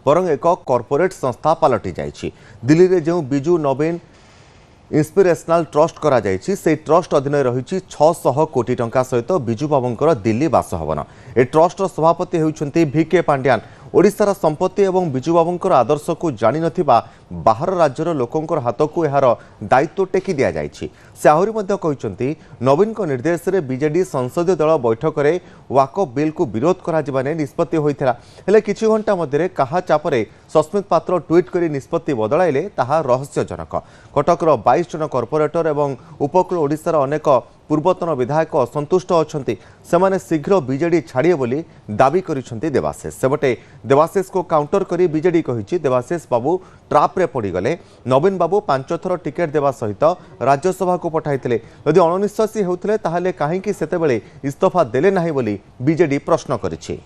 बरं एक कॉर्पोरेट संस्था पलटि जाइछि। दिल्ली रे जो बिजू नवीन इंस्पिरेशनल ट्रस्ट करा जाइछि से ट्रस्ट अधीन रही 600 कोटी टंका सहित बिजू बाबूंकर दिल्ली बासभवन। ए ट्रस्ट सभापति होउछन्ति VK पांड्यान। ओडिशार संपत्ति एवं बिजू बाबूंकर आदर्श को जानि नथिबा बाहर राज्यर लोकंकर हाथ को यार दायित्व टेकी दिया जाइछि। से आहुरी मध्य कहिसन्ति नवीन को निर्देश रे बीजेडी संसदीय दल बैठक रे वाकफ बिल को विरोध करा जिबाने निष्पत्ति होइथिला। हेले किछि घंटा मध्यरे काहा चापरे सस्मित पात्र ट्वीट करी निष्पत्ति बदलाइले ताहा रहस्यजनक। कटकर 22 जन कॉर्पोरेटर एवं उपकूल ओडिशार अनेक पूर्वतन विधायक असंतुष्ट अछन्ति। सेमाने शीघ्र बीजेडी छाड़िए बोली दाबी करिसन्ति देवाशीष। सेबटे देवाशीष को काउंटर करी बीजेडी कहिछि देवाशीष बाबू ट्राप रे पड़ी गले। नवीन बाबू 5 थर टिकेट देवा सहित राज्यसभा को पठाइथिले। यदि अनिश्वासी हेउथिले ताहाले काहेकि सेतेबेले इस्तीफा देले नाही बोली बीजेडी प्रश्न करिछि।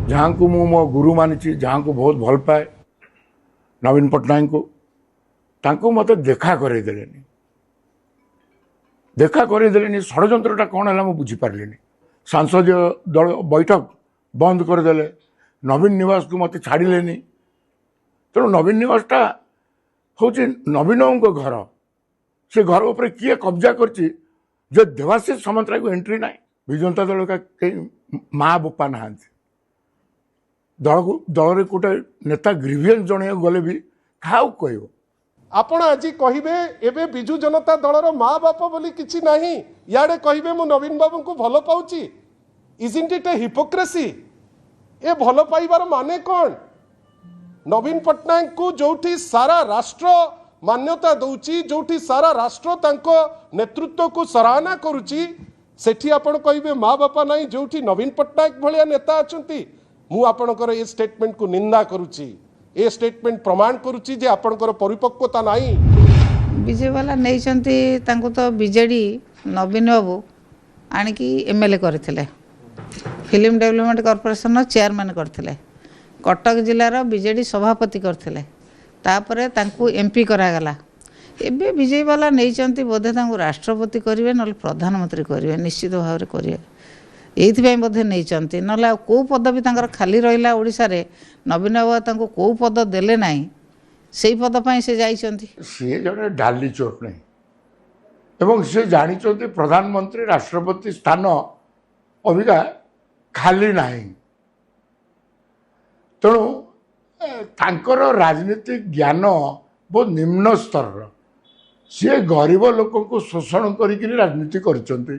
जहाँ को मु मो गुरु मानी जहाँ को बहुत भल पाए नवीन पट्टनायक को तांको मते देखा करदेले षड्यंत्रटा कौन है मुझे बुझीपारे। सांसदीय दल बैठक बंद करदे नवीन निवास को मत छाड़े तेणु नवीन निवासटा हूँ नवीन घर से घर उपर किए कब्जा करछि जो देवाशीष सामंतराय को एंट्री ना विजु जनता दल का कहीं माँ बापा ना दल रे गोटे नेता ग्रीवियंस जन गले भी क्या कह आपण आज कहे एबे बिजु जनता दलर माँ बाप बोली किछि नाही याडे कहे मु नवीन बाबू को भल पाउची। Isn't it a hypocrisy? ए भल पाइबार माने कौन? नवीन पट्टनायक को जोठी सारा राष्ट्र मान्यता दउची जोठी सारा राष्ट्र तांको नेतृत्व को सराहना करूची सेठी आपण कहिबे माँ बापा नाही जोठी नवीन पट्टनायक भलिया नेता अछंती। मु आपणकर ए स्टेटमेंट को निंदा करूची। ए स्टेटमेंट प्रमाण करूची जे आपणकर परिपक्वता नाही। विजयवाला नहींचंती तांको तो बीजेडी नवीन बाबू आणिकी एमएलए करथिले फिल्म डेवलपमेंट कॉर्पोरेशन चेयरमैन करथिले कटक जिलार बीजेडी सभापति करथिले तापरे तांको एमपी करागला। एबे विजयवाला नहींचंती बोधे तांको राष्ट्रपति करिवे नल प्रधानमंत्री करिवे निश्चित भाव रे करिवे एइथिपाई बोधे नहींचंती नला को पद भी तांकर खाली रहिला ओडिसा रे नवीन बाबू तांको को पद देले नाही सेई पद पाई से जाइचंती। सी जने डाली चोट नहीं एवं से जानी प्रधानमंत्री राष्ट्रपति स्थान अभिगा खाली नहीं तेणु तांकर राजनीतिक ज्ञान बहुत निम्न स्तर सी गरीब लोक को शोषण करी राजनीति करचंती।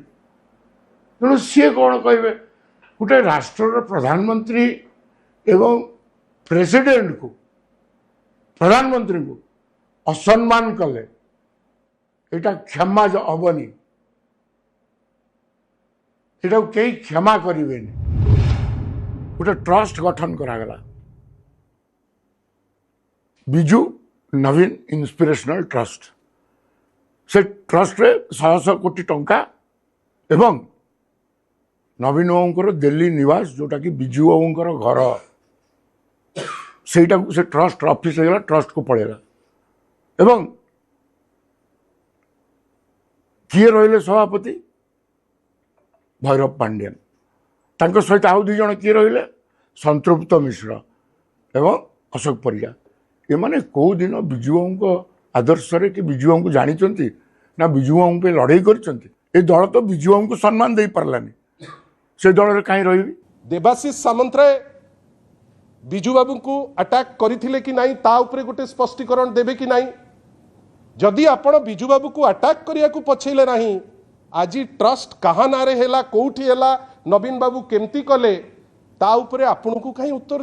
तेणु सी कौन कहे गोटे राष्ट्र प्रधानमंत्री एवं प्रेसिडेंट को प्रधानमंत्री को असम्मान कले एटा क्षमा हेनी एटा कई क्षमा करें। गोटे ट्रस्ट गठन करागला बिजू नवीन इंस्पिरेशनल ट्रस्ट से ट्रस्ट रे 100 कोटी टंका एवं नवीन बाबूंकर दिल्ली निवास जोटा कि बिजू बाबूंकर घर सेटा से ट्रस्ट ऑफिस होगा ट्रस्ट को पड़ेगा एवं किए रहिले सभापति भैरव पांड्यान तांको सहित आउ 2 जन किए रहिले संतृप्त मिश्र एवं अशोक परिया ये माने कौ दिन बिजू बाबू आदर्श रे कि बिजू बाबू जानी ना बिजू बाबू पे लड़ाई करचंती। ए दल तो बिजू बाबू को सम्मान दे पारलानी से दल रे काई रही। देवाशीष सामंतराय बिजू बाबू को अटैक करथिले कि नाही ता उपरे गोटे स्पष्टीकरण देबे कि नाही? जदि आपण बिजू बाबू को अटैक करिया को पछैले नाही आज ट्रस्ट कहा नारे हेला कोठी हेला नवीन बाबू केमती कले ता उपरे आपण को काई उत्तर